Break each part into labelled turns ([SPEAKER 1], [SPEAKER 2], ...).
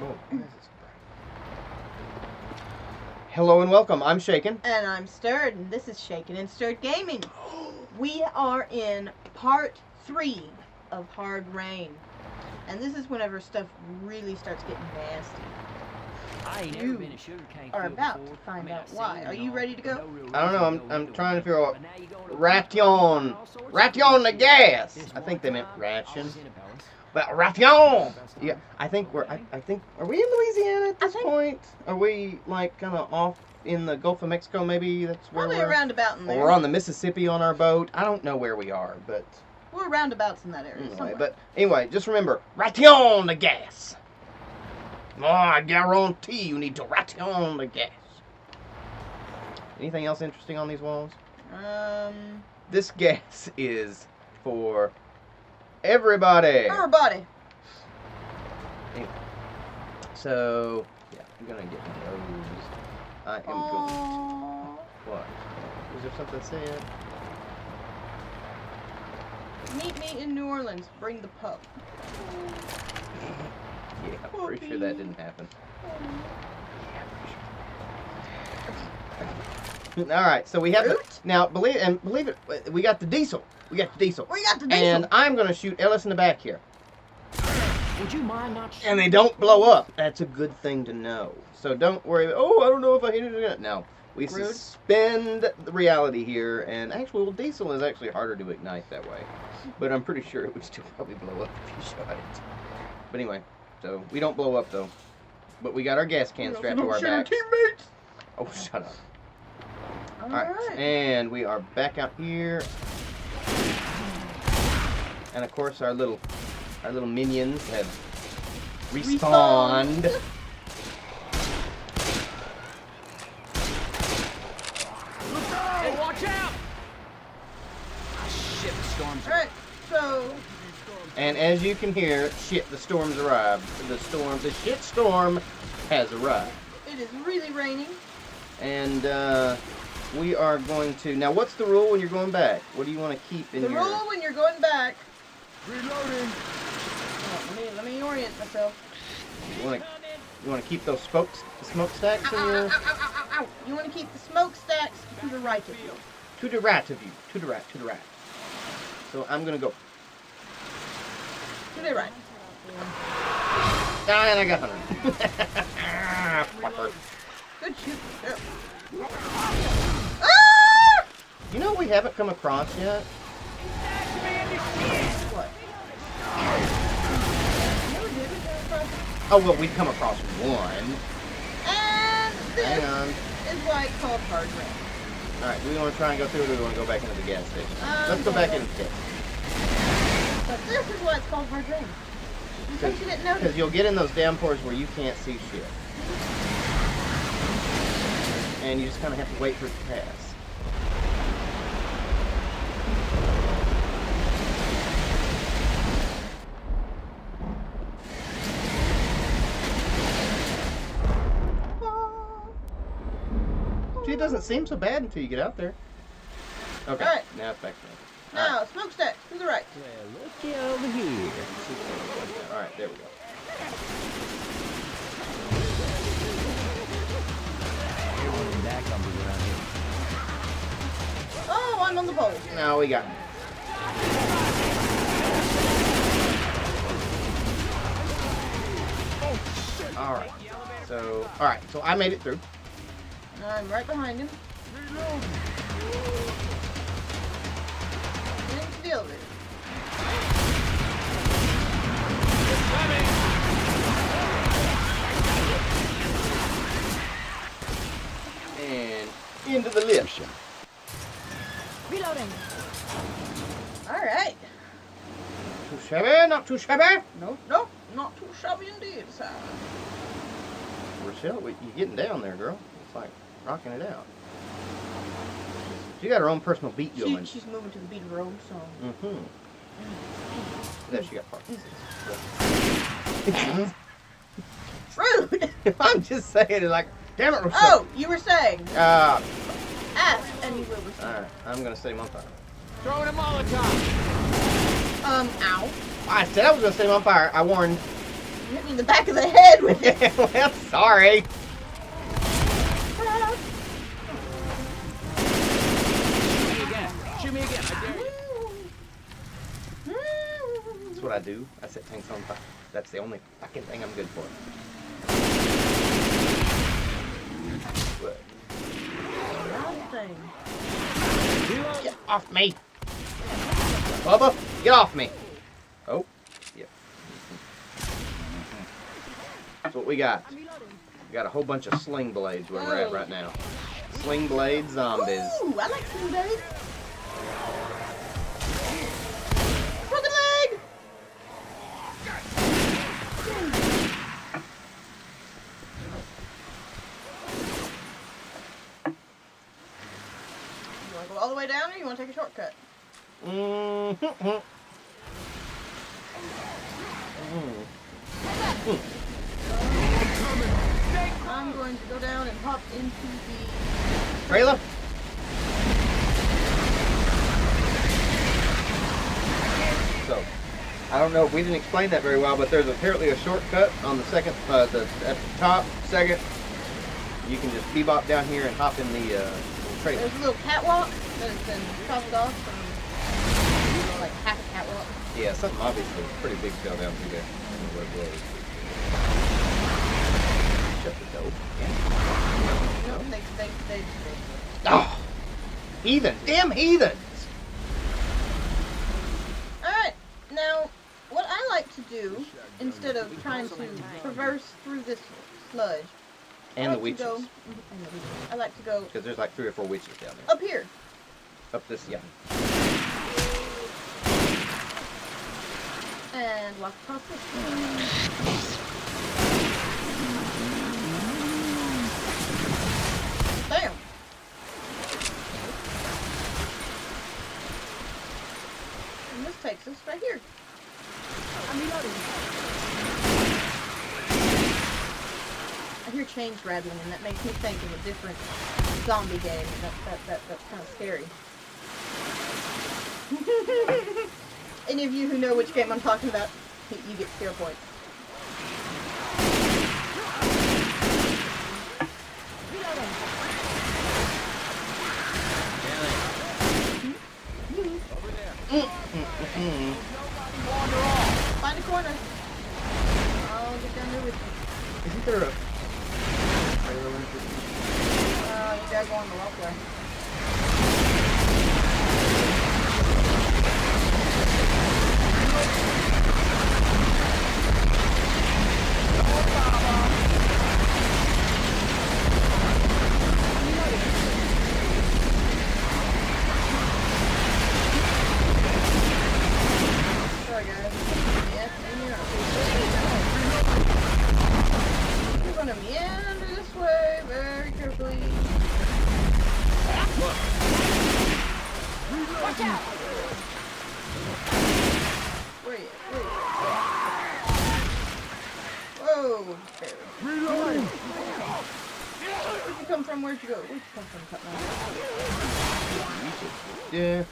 [SPEAKER 1] why is it so bright? Hello and welcome. I'm Shaken.
[SPEAKER 2] And I'm Stirred, and this is Shaken and Stirred Gaming. We are in part 3 of Hard Rain. And this is whenever stuff really starts getting nasty.
[SPEAKER 3] I ain't never been a sugarcane
[SPEAKER 2] are
[SPEAKER 3] field
[SPEAKER 2] about
[SPEAKER 3] before.
[SPEAKER 2] to find out
[SPEAKER 3] I've
[SPEAKER 2] why.
[SPEAKER 3] seen
[SPEAKER 2] Are
[SPEAKER 3] it
[SPEAKER 2] you
[SPEAKER 3] all,
[SPEAKER 2] ready to
[SPEAKER 3] but
[SPEAKER 2] go?
[SPEAKER 3] no real
[SPEAKER 1] I don't know.
[SPEAKER 3] reason to
[SPEAKER 1] I'm
[SPEAKER 3] go
[SPEAKER 1] trying to
[SPEAKER 3] to
[SPEAKER 1] figure out
[SPEAKER 3] But now you go to
[SPEAKER 1] ration.
[SPEAKER 3] all sorts of
[SPEAKER 1] Ration the
[SPEAKER 3] things.
[SPEAKER 1] gas.
[SPEAKER 3] This
[SPEAKER 1] I
[SPEAKER 3] one
[SPEAKER 1] think they meant
[SPEAKER 3] time, I
[SPEAKER 1] ration.
[SPEAKER 3] was in a palace.
[SPEAKER 1] But ration. Yeah, I think we're. I think. Are we in Louisiana at this point? Are we like kind of off in the Gulf of Mexico? Maybe that's where
[SPEAKER 2] Probably
[SPEAKER 1] we're.
[SPEAKER 2] a roundabout in
[SPEAKER 1] Or
[SPEAKER 2] there.
[SPEAKER 1] we're on the Mississippi on our boat. I don't know where we are, but
[SPEAKER 2] We're roundabouts in that area.
[SPEAKER 1] anyway.
[SPEAKER 2] somewhere.
[SPEAKER 1] But anyway, just remember, ration the gas. Oh, I guarantee you need to ration the gas. Anything else interesting on these walls? This gas is for everybody.
[SPEAKER 2] Everybody.
[SPEAKER 1] Anyway, so yeah, I'm gonna get one of those. I am going to.
[SPEAKER 2] Aww.
[SPEAKER 1] What? Was there something said?
[SPEAKER 2] Meet me in New Orleans. Bring the pup.
[SPEAKER 1] Yeah, I'm pretty sure that didn't happen. All right, so we have the,
[SPEAKER 2] Fruit?
[SPEAKER 1] now believe it, we got the diesel. We got the diesel.
[SPEAKER 2] We got the diesel.
[SPEAKER 1] And I'm gonna shoot Ellis in the back here.
[SPEAKER 3] Would you mind not
[SPEAKER 1] And they don't blow up. That's a good thing to know. So don't worry. Oh, I don't know if I hit it. No, we
[SPEAKER 2] Rude.
[SPEAKER 1] suspend the reality here. And actually, well, diesel is actually harder to ignite that way. But I'm pretty sure it would still probably blow up if you shot it. But anyway, so we don't blow up though. But we got our gas can strapped to our back.
[SPEAKER 2] Teammates.
[SPEAKER 1] Oh, shut up.
[SPEAKER 2] All
[SPEAKER 1] All right,
[SPEAKER 2] right.
[SPEAKER 1] and we are back out here. And of course, our little minions have respawned.
[SPEAKER 3] Hey, watch out! Ah, shit, the storm's
[SPEAKER 2] All right. So
[SPEAKER 1] And as you can hear, shit, the storm's arrived. The shit storm has arrived.
[SPEAKER 2] it is really raining.
[SPEAKER 1] And we are going to, now what's the rule when you're going back? What do you want to keep in
[SPEAKER 2] The
[SPEAKER 1] your...
[SPEAKER 2] rule when you're going back.
[SPEAKER 3] reloading.
[SPEAKER 2] Oh, let me orient myself.
[SPEAKER 1] You want to keep those smokestacks in
[SPEAKER 2] Ow,
[SPEAKER 1] your...
[SPEAKER 2] ow, ow, ow, ow, ow. You want to keep the smokestacks to the right of you.
[SPEAKER 1] To the right of you. To the right, to the right. So I'm going to go.
[SPEAKER 2] To the right.
[SPEAKER 1] Ah, and I got 100. Fucker.
[SPEAKER 2] Good shoot. There. Ah!
[SPEAKER 1] You know what we haven't come across yet?
[SPEAKER 2] What? No, we didn't come across it.
[SPEAKER 1] Oh, well, we've come across one.
[SPEAKER 2] And this
[SPEAKER 1] Hang on.
[SPEAKER 2] is why it's called Hard Rain.
[SPEAKER 1] Alright, do we want to try and go through it or do we want to go back into the gas station? Let's go back into the gas.
[SPEAKER 2] But this is why it's called Hard Rain. In case you didn't
[SPEAKER 1] Because
[SPEAKER 2] notice.
[SPEAKER 1] you'll get in those downpours where you can't see shit. And you just kind of have to wait for it to pass. See, it doesn't seem so bad until you get out there. Okay,
[SPEAKER 2] Alright.
[SPEAKER 1] now it's back to
[SPEAKER 2] Now, smokestacks to the right.
[SPEAKER 3] Well, looky over here.
[SPEAKER 1] Alright, there we go.
[SPEAKER 3] Everyone in that comes around here.
[SPEAKER 2] Oh, I'm on the pole.
[SPEAKER 1] Now we got it. Alright, so I made it through.
[SPEAKER 2] I'm right behind him. Get into the elevator.
[SPEAKER 1] And into the lift.
[SPEAKER 2] Reloading. Alright.
[SPEAKER 1] Too shabby, not too shabby.
[SPEAKER 2] Nope, nope. Not too shabby indeed, sir.
[SPEAKER 1] Rochelle, you're getting down there, girl. It's like rocking it out. She got her own personal beat going.
[SPEAKER 2] She's moving to the beat of her own song.
[SPEAKER 1] Mm-hmm. There she got part.
[SPEAKER 2] Rude!
[SPEAKER 1] I'm just saying it like, damn it, Rochelle.
[SPEAKER 2] Oh, you were saying,
[SPEAKER 1] Alright,
[SPEAKER 2] ask and you will receive.
[SPEAKER 1] I'm gonna set him on fire.
[SPEAKER 3] Throwing a Molotov.
[SPEAKER 2] Ow.
[SPEAKER 1] I said I was gonna set him on fire. I warned.
[SPEAKER 2] hit me in the back of the head with it.
[SPEAKER 1] Well, sorry.
[SPEAKER 3] Shoot me again. I dare you.
[SPEAKER 1] That's what I do. I set tanks on fire. That's the only fucking thing I'm good for. What?
[SPEAKER 2] Nothing.
[SPEAKER 1] Get off me! Bubba, get off me! Oh, yeah. That's what we got. We got a whole bunch of sling blades where we're at right now. Sling blade zombies.
[SPEAKER 2] Ooh, I like sling blades. Broken leg! You want to go all the way down or you want to take a shortcut? I'm going to go down and hop into the
[SPEAKER 1] Trailer? So, I don't know if we didn't explain that very well, but there's apparently a shortcut on the second, at the top, second. You can just bebop down here and hop in the little trailer.
[SPEAKER 2] There's a little catwalk that has been chopped off from like half a catwalk.
[SPEAKER 1] Yeah, something obviously pretty big fell down through there. I don't know what it was. Shut the door. Yeah.
[SPEAKER 2] No, they
[SPEAKER 1] Oh! Heathen! Damn heathens!
[SPEAKER 2] Alright, now what I like to do, instead of trying to traverse through this sludge,
[SPEAKER 1] And
[SPEAKER 2] I
[SPEAKER 1] the
[SPEAKER 2] like to
[SPEAKER 1] witches.
[SPEAKER 2] I like to go
[SPEAKER 1] Because there's like 3 or 4 witches down there.
[SPEAKER 2] up here.
[SPEAKER 1] Up this, yeah.
[SPEAKER 2] And walk across this one. Bam! And this takes us right here. I'm reloading. I hear chains rattling and that makes me think of a different zombie game. That's kind of scary. Any of you who know which game I'm talking about, you get scare points. Find a corner. I'll get down there with you.
[SPEAKER 1] Isn't there a...
[SPEAKER 2] You gotta go on the walkway. Sorry guys. Yes, we're gonna meander this way very carefully. Watch out! Where are you? Whoa! There.
[SPEAKER 3] Reloading.
[SPEAKER 2] Where'd you come from? Where'd you go? Where'd you come from, Cutman?
[SPEAKER 1] Yeah.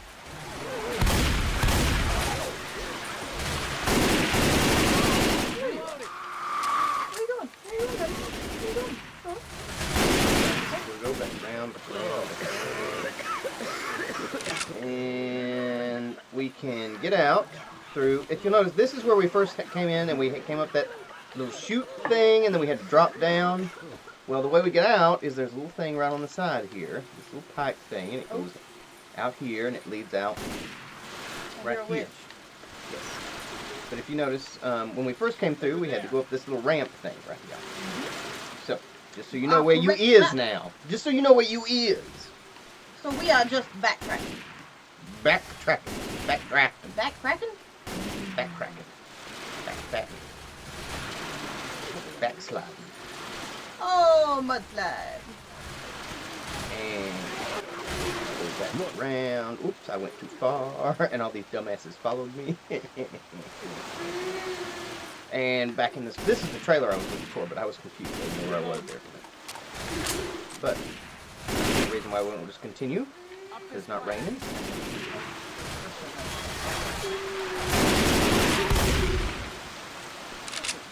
[SPEAKER 2] Where are you? Where are you going? Where are you going, buddy? Where are you going? Huh?
[SPEAKER 1] We'll go back round. And we can get out through... If you'll notice, this is where we first came in and we came up that little chute thing and then we had to drop down. Well, the way we get out is there's a little thing right on the side here. This little pipe thing, and it goes out here and it leads out right
[SPEAKER 2] You're a
[SPEAKER 1] here.
[SPEAKER 2] witch.
[SPEAKER 1] Yes. But if you notice, when we first came through, we had to go up this little ramp thing right here. So, just so you know where you is now. Just so you know where you is.
[SPEAKER 2] So we are just backtracking.
[SPEAKER 1] Backtracking. Backdrafting.
[SPEAKER 2] Backtracking?
[SPEAKER 1] Backtracking. Backtracking. Backsliding.
[SPEAKER 2] Oh, mudslide.
[SPEAKER 1] And go back around. Oops, I went too far. And all these dumbasses followed me. And back in this is the trailer I was looking for, but I was confused. I didn't know where I was there for that. But the reason why we won't just continue is it's not raining.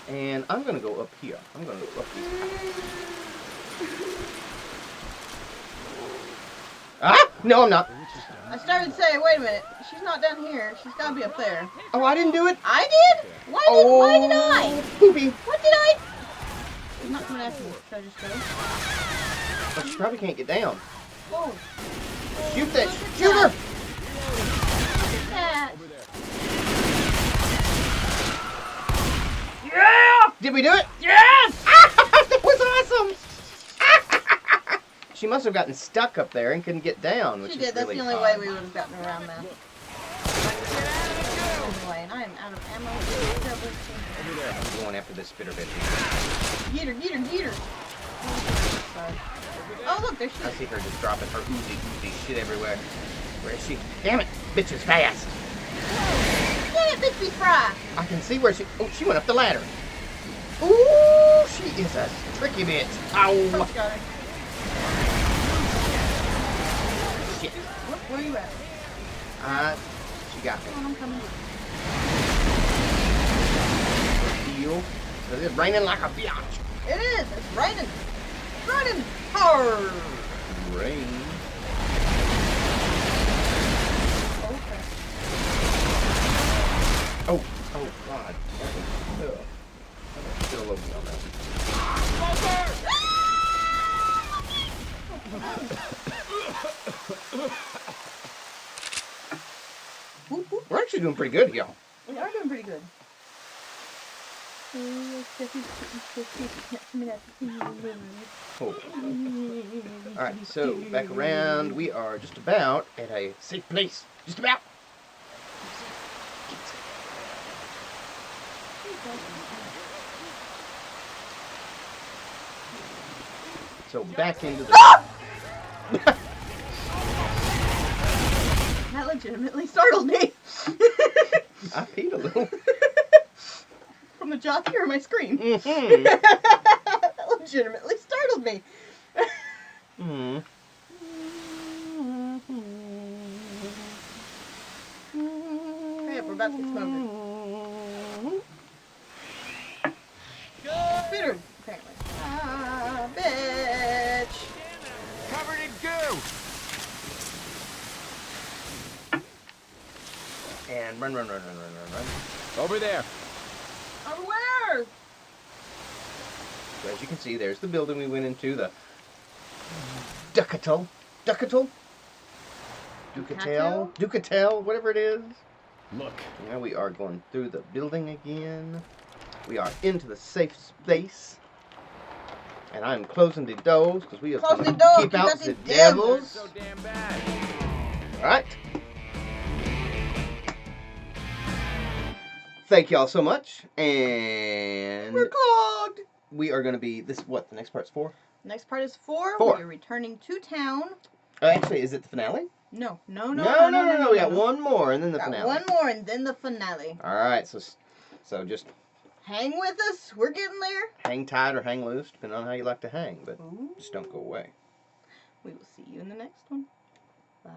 [SPEAKER 1] And I'm gonna go up here. I'm gonna go up here. Ah! No, I'm not.
[SPEAKER 2] I started to say, wait a minute, she's not down here. She's got to be up there.
[SPEAKER 1] Oh, I didn't do it.
[SPEAKER 2] I did? Why did I?
[SPEAKER 1] Poopy.
[SPEAKER 2] What did I? She's not coming after me. Should I just go?
[SPEAKER 1] Oh, she probably can't get down.
[SPEAKER 2] Whoa.
[SPEAKER 1] Shoot that. Shoot her.
[SPEAKER 2] Cat.
[SPEAKER 1] Yeah! Did we do it?
[SPEAKER 3] Yes!
[SPEAKER 1] That was awesome. She must have gotten stuck up there and couldn't get down, which
[SPEAKER 2] She
[SPEAKER 1] is
[SPEAKER 2] did. That's
[SPEAKER 1] really
[SPEAKER 2] the only
[SPEAKER 1] odd.
[SPEAKER 2] way we would have gotten around that. Anyway, and I am out of ammo.
[SPEAKER 3] Over there.
[SPEAKER 1] I'm going after this spitter bitch.
[SPEAKER 2] Get her, get her, get her. Sorry. Oh, look, there she
[SPEAKER 1] I
[SPEAKER 2] is.
[SPEAKER 1] see her just dropping her oozy shit everywhere. Where is she? Damn it! Bitch is fast.
[SPEAKER 2] Damn it, bitch, be fry.
[SPEAKER 1] I can see where she... Oh, she went up the ladder. Ooh, she is a tricky bitch.
[SPEAKER 2] Oh,
[SPEAKER 1] Ow.
[SPEAKER 2] she got her.
[SPEAKER 1] Shit.
[SPEAKER 2] Where are you at?
[SPEAKER 1] She got me.
[SPEAKER 2] Come on, I'm coming.
[SPEAKER 1] Deal. It's raining like a biatch.
[SPEAKER 2] It is. It's raining. It's raining hard.
[SPEAKER 1] Rain.
[SPEAKER 2] Okay.
[SPEAKER 1] Oh, God. That was, I'm still loading on that.
[SPEAKER 2] Whoop, whoop.
[SPEAKER 1] We're actually doing pretty good, y'all.
[SPEAKER 2] We are doing pretty good.
[SPEAKER 1] Cool. Alright, so back around. We are just about at a safe place. Just about. So back into the...
[SPEAKER 2] That legitimately startled me.
[SPEAKER 1] I peed a little.
[SPEAKER 2] From the jockey or my screen.
[SPEAKER 1] Mm-hmm.
[SPEAKER 2] That legitimately startled me.
[SPEAKER 1] Mm.
[SPEAKER 2] Hurry up, we're about to get smoked. Spitter, apparently. Ah, bitch.
[SPEAKER 3] Covered in goo.
[SPEAKER 1] And run.
[SPEAKER 3] Over there.
[SPEAKER 2] Over where?
[SPEAKER 1] So as you can see, there's the building we went into, the Ducatel, whatever it is.
[SPEAKER 3] Look.
[SPEAKER 1] Now we are going through the building again. We are into the safe space. And I'm closing the doors because we have
[SPEAKER 2] Close
[SPEAKER 1] to
[SPEAKER 2] the door,
[SPEAKER 1] keep
[SPEAKER 2] keep
[SPEAKER 1] out
[SPEAKER 2] out
[SPEAKER 1] the
[SPEAKER 2] the
[SPEAKER 1] devils.
[SPEAKER 3] So damn bad.
[SPEAKER 1] Alright. Thank y'all so much. And
[SPEAKER 2] We're clogged.
[SPEAKER 1] we are going to be, the next part's 4?
[SPEAKER 2] Next part is 4.
[SPEAKER 1] 4.
[SPEAKER 2] We're returning to town.
[SPEAKER 1] Actually, is it the finale?
[SPEAKER 2] No.
[SPEAKER 1] No. We got one more and then the
[SPEAKER 2] Got
[SPEAKER 1] finale.
[SPEAKER 2] one more and then the finale.
[SPEAKER 1] Alright, so just
[SPEAKER 2] Hang with us. We're getting there.
[SPEAKER 1] hang tight or hang loose, depending on how you like to hang, but
[SPEAKER 2] Ooh.
[SPEAKER 1] just don't go away.
[SPEAKER 2] We will see you in the next one. Bye.